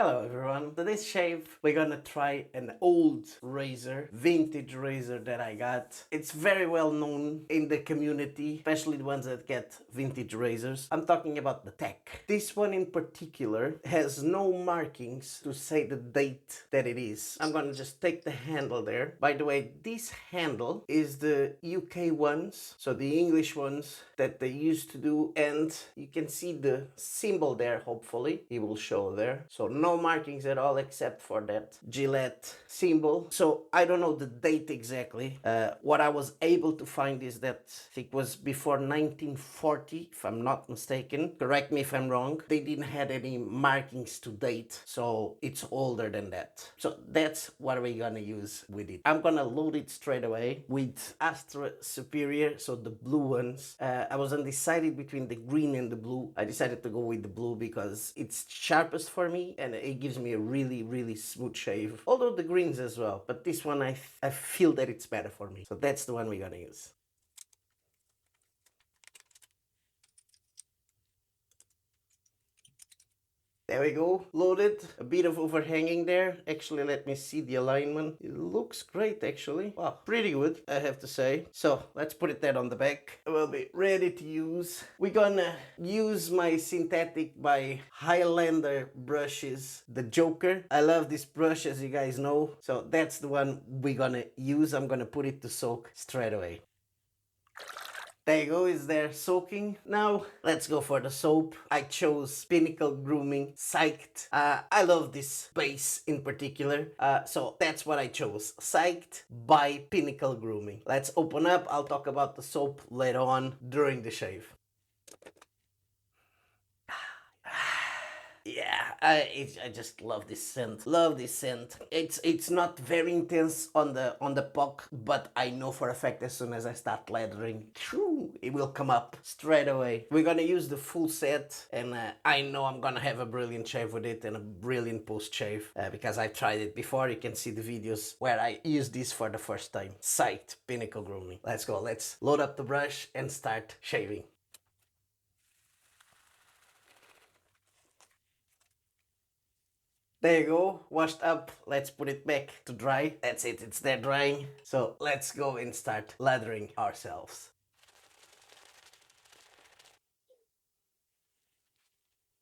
Hello everyone, today's shave we're gonna try an old razor, vintage razor that I got. It's very well known in the community, especially the ones that get vintage razors. I'm talking about the Tech. This one in particular has no markings to say the date that it is. I'm gonna just take the handle there. By the way, this handle is the UK ones, so the English ones that they used to do, and you can see the symbol there, hopefully. It will show there. So no markings at all except for that Gillette symbol. So I don't know the date exactly. What I was able to find is that I think it was before 1940, if I'm not mistaken. Correct me if I'm wrong. They didn't have any markings to date, so it's older than that. So that's what we're gonna use with it. I'm gonna load it straight away with Astra Superior, so the blue ones. I was undecided between the green and the blue. I decided to go with the blue because it's sharpest for me and it gives me a really smooth shave. Although the greens as well, but this one I feel that it's better for me. So that's the one we're gonna use. There we go, loaded. A bit of overhanging there. Actually, let me see the alignment. It looks great, actually. Wow, pretty good, I have to say. So let's put it there on the back. We'll be ready to use. We're gonna use my synthetic by Highlander brushes, the Joker. I love this brush, as you guys know. So that's the one we're gonna use. I'm gonna put it to soak straight away. There you go, it's there soaking. Now, let's go for the soap. I chose Pinnacle Grooming PSYCHED. I love this base in particular, so that's what I chose. PSYCHED by Pinnacle Grooming. Let's open up. I'll talk about the soap later on during the shave. Yeah, I just love this scent. Love this scent. It's not very intense on the puck, but I know for a fact as soon as I start lathering, it will come up straight away. We're gonna use the full set, and I know I'm gonna have a brilliant shave with it and a brilliant post shave because I've tried it before. You can see the videos where I use this for the first time. PSYCHED Pinnacle Grooming. Let's go. Let's load up the brush and start shaving. There you go, washed up. Let's put it back to dry. That's it, it's there drying. So let's go and start lathering ourselves.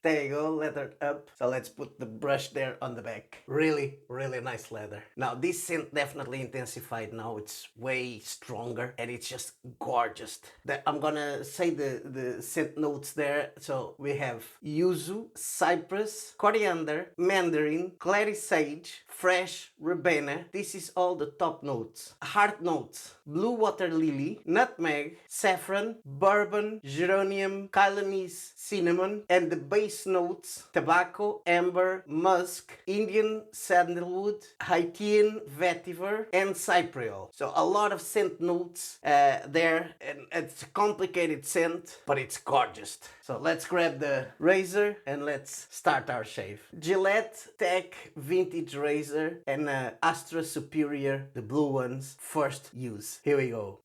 There you go, leathered up. So let's put the brush there on the back. Really nice leather. Now this scent definitely intensified now. It's way stronger and it's just gorgeous. I'm gonna say the scent notes there. So we have yuzu, cypress, coriander, mandarin, clary sage, fresh, verbena. This is all the top notes. Heart notes, blue water lily, nutmeg, saffron, bourbon, geranium, Kylanese, cinnamon, and the base notes, tobacco, amber, musk, Indian sandalwood, Haitian vetiver, and cypriol. So a lot of scent notes there, and it's a complicated scent, but it's gorgeous. So let's grab the razor and let's start our shave. Gillette Tech vintage razor and Astra Superior, the blue ones, first use. Here we go.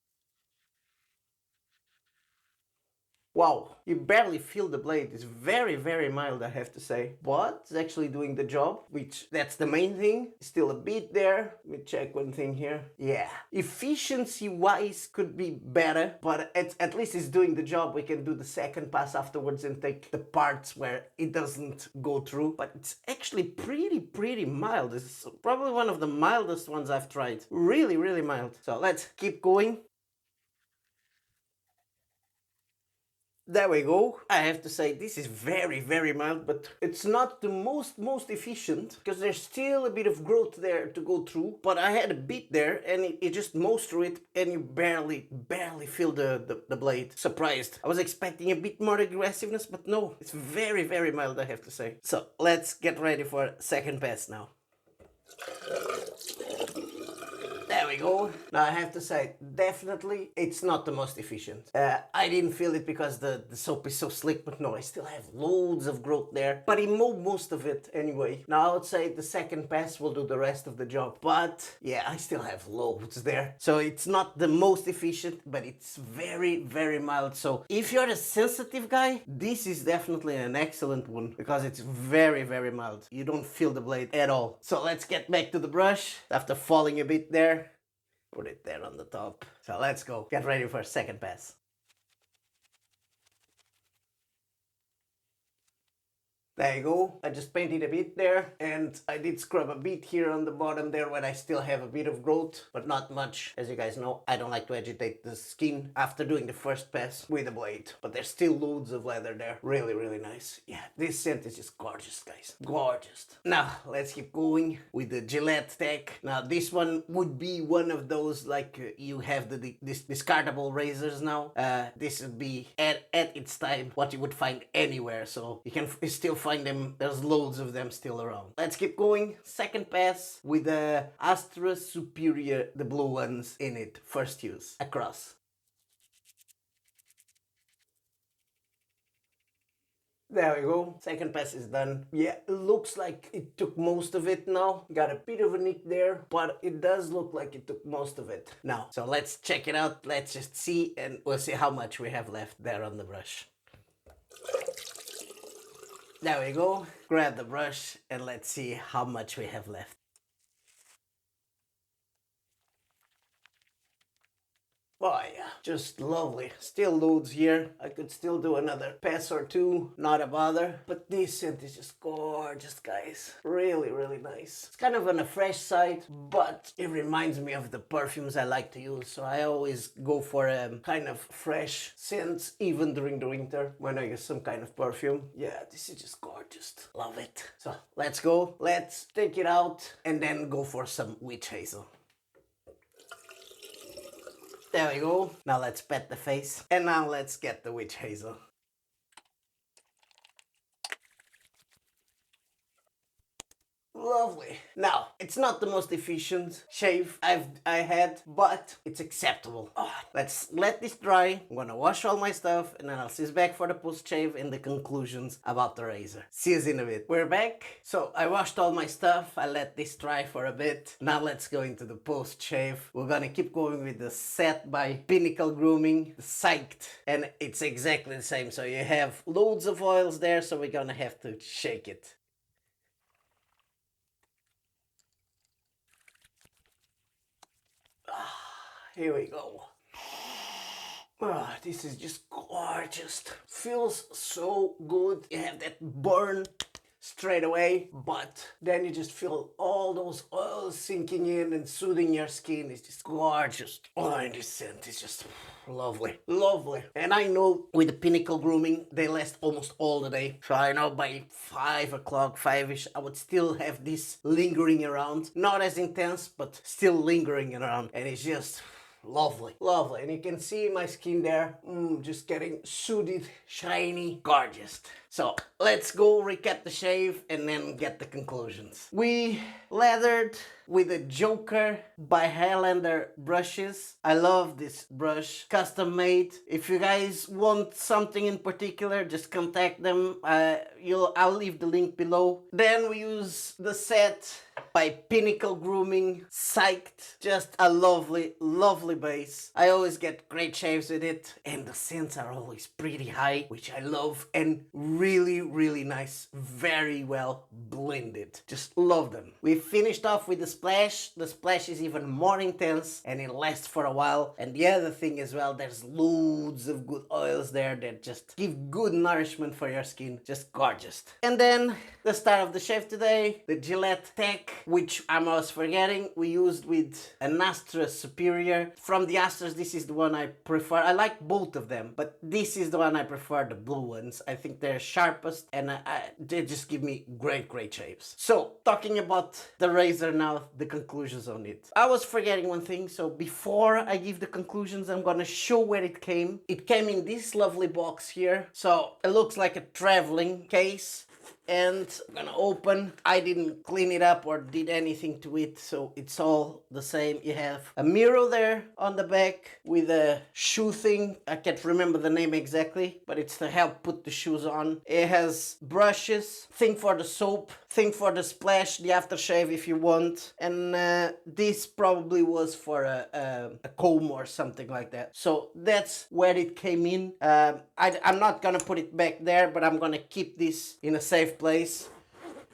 Wow, you barely feel the blade. It's very mild, I have to say. But it's actually doing the job, which that's the main thing. Still a bit there. Let me check one thing here. Yeah, efficiency-wise could be better, but at least it's doing the job. We can do the second pass afterwards and take the parts where it doesn't go through. But it's actually pretty mild. It's probably one of the mildest ones I've tried. Really mild. So let's keep going. There we go. I have to say this is very mild, but it's not the most efficient because there's still a bit of growth there to go through. But I had a bit there and it just moves through it and you barely feel the blade. Surprised. I was expecting a bit more aggressiveness, but no, it's very mild, I have to say. So let's get ready for second pass now. There we go. Now I have to say, definitely it's not the most efficient. I didn't feel it because the soap is so slick, but no, I still have loads of growth there. But it mowed most of it anyway. Now I would say the second pass will do the rest of the job. But yeah, I still have loads there. So it's not the most efficient, but it's very, very mild. So if you're a sensitive guy, this is definitely an excellent one because it's very, very mild. You don't feel the blade at all. So let's get back to the brush after falling a bit there. Put it there on the top. So let's go. Get ready for a second pass. There you go. I just painted a bit there and I did scrub a bit here on the bottom there where I still have a bit of growth, but not much. As you guys know, I don't like to agitate the skin after doing the first pass with a blade, but there's still loads of leather there. Really, really nice. Yeah, this scent is just gorgeous, guys. Gorgeous. Now, let's keep going with the Gillette Tech. Now, this one would be one of those like you have this discardable razors now. This would be at its time what you would find anywhere, so you can still find them. There's loads of them still around. Let's keep going. Second pass with the Astra Superior, the blue ones in it. First use across. There we go. Second pass is done. Yeah, it looks like it took most of it now. Got a bit of a nick there, but it does look like it took most of it now. So let's check it out. Let's just see and we'll see how much we have left there on the brush. There we go. Grab the brush and let's see how much we have left. Oh yeah, just lovely. Still loads here. I could still do another pass or two, not a bother. But this scent is just gorgeous, guys. Really, really nice. It's kind of on the fresh side, but it reminds me of the perfumes I like to use. So I always go for kind of fresh scents, even during the winter when I use some kind of perfume. Yeah, this is just gorgeous. Love it. So let's go. Let's take it out and then go for some witch hazel. There we go. Now let's pet the face. And now let's get the witch hazel. Lovely. Now, it's not the most efficient shave I had, but it's acceptable. Oh, let's let this dry. I'm gonna wash all my stuff and then I'll see you back for the post shave and the conclusions about the razor. See you in a bit. We're back. So I washed all my stuff. I let this dry for a bit. Now let's go into the post shave. We're gonna keep going with the set by Pinnacle Grooming PSYCHED, and it's exactly the same. So you have loads of oils there, so we're gonna have to shake it. Here we go. Oh, this is just gorgeous. Feels so good. You have that burn straight away, but then you just feel all those oils sinking in and soothing your skin. It's just gorgeous. Oh, and this scent is just lovely. Lovely. And I know with the Pinnacle Grooming, they last almost all the day. So I know by 5 o'clock, 5-ish, I would still have this lingering around. Not as intense, but still lingering around. And it's just lovely, lovely. And you can see my skin there, just getting soothed, shiny, gorgeous. So let's go recap the shave and then get the conclusions. We lathered with a Joker by Highlander brushes. I love this brush, custom made. If you guys want something in particular, just contact them. I'll leave the link below. Then we use the set by Pinnacle Grooming PSYCHED. Just a lovely, lovely base. I always get great shaves with it, and the scents are always pretty high, which I love, and really, really nice. Very well blended. Just love them. We finished off with the splash. The splash is even more intense and it lasts for a while. And the other thing as well, there's loads of good oils there that just give good nourishment for your skin. Just gorgeous. And then the star of the shave today, the Gillette Tech, which I was forgetting, we used with an Astra Superior. From the Astras, this is the one I prefer. I like both of them, but this is the one I prefer, the blue ones. I think they're sharpest and they just give me great shaves. So, talking about the razor now, the conclusions on it. I was forgetting one thing, so before I give the conclusions, I'm gonna show where it came. It came in this lovely box here. So, it looks like a traveling case. and I'm gonna open. I didn't clean it up or did anything to it, so it's all the same. You have a mirror there on the back with a shoe thing. I can't remember the name exactly, but it's to help put the shoes on. It has brushes, thing for the soap, thing for the splash, the aftershave if you want, and this probably was for a comb or something like that. So that's where it came in. I'm not gonna put it back there, but I'm gonna keep this in a safe place.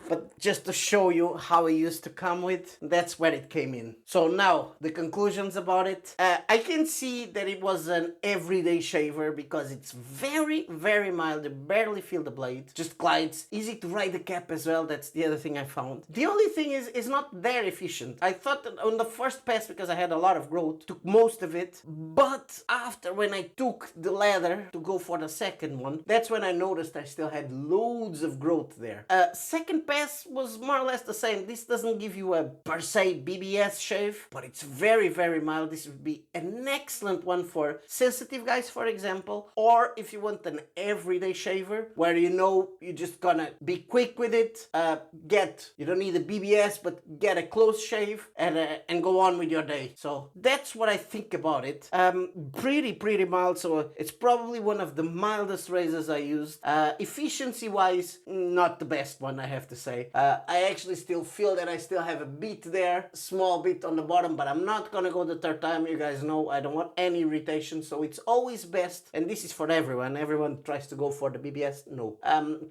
But just to show you how it used to come with, that's where it came in. So now, the conclusions about it. I can see that it was an everyday shaver because it's very, very mild. You barely feel the blade. Just glides. Easy to ride the cap as well. That's the other thing I found. The only thing is, it's not that efficient. I thought that on the first pass, because I had a lot of growth, took most of it. But after, when I took the leather to go for the second one, that's when I noticed I still had loads of growth there. Second pass was more or less the same. This doesn't give you a per se BBS shave, but it's very, very mild. This would be an excellent one for sensitive guys, for example, or if you want an everyday shaver where you know you're just gonna be quick with it, you don't need a BBS, but get a close shave and go on with your day. So that's what I think about it. Pretty mild, so it's probably one of the mildest razors I used. Efficiency wise, not the best one, I have to say. I actually still feel that I still have a bit there, small bit on the bottom, but I'm not gonna go the third time. You guys know I don't want any irritation, so it's always best, and this is for everyone. Everyone tries to go for the BBS. No,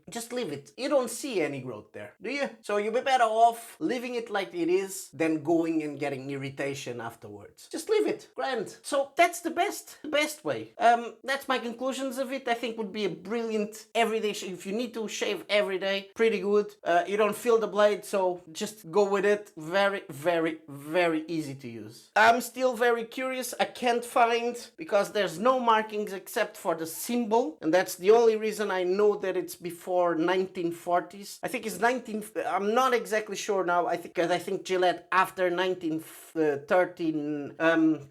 just leave it. You don't see any growth there, do you? So you'll be better off leaving it like it is than going and getting irritation afterwards. Just leave it. Grand. So that's the best way. That's my conclusions of it. I think would be a brilliant everyday shave. If you need to shave every day, pretty good. You don't feel the blade, so just go with it. Very, very, very easy to use. I'm still very curious. I can't find, because there's no markings except for the symbol, and that's the only reason I know that it's before 1940s. I think it's I'm not exactly sure now. I think Gillette after 1913.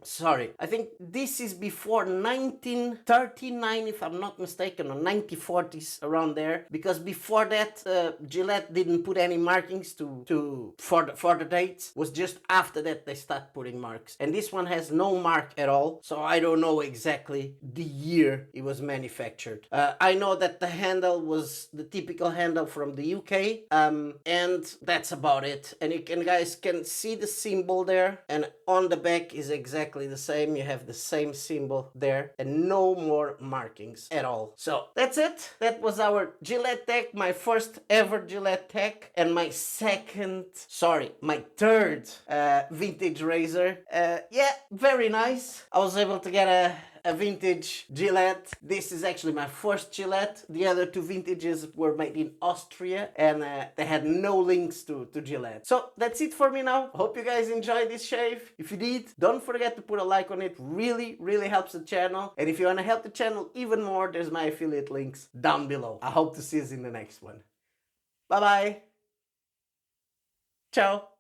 Sorry, I think this is before 1939, if I'm not mistaken, or 1940s, around there, because before that Gillette didn't put any markings for the dates. It was just after that they start putting marks, and this one has no mark at all, so I don't know exactly the year it was manufactured. I know that the handle was the typical handle from the UK, and that's about it. And you guys can see the symbol there, and on the back is exactly the same. You have the same symbol there and no more markings at all. So that's it. That was our Gillette Tech, my first ever Gillette Tech, and my third vintage razor. Yeah, very nice. I was able to get a vintage Gillette. This is actually my first Gillette. The other two vintages were made in Austria, and they had no links to Gillette. So that's it for me now. Hope you guys enjoyed this shave. If you did, don't forget to put a like on it. Really, really helps the channel. And if you want to help the channel even more, there's my affiliate links down below. I hope to see you in the next one. Bye bye. Ciao.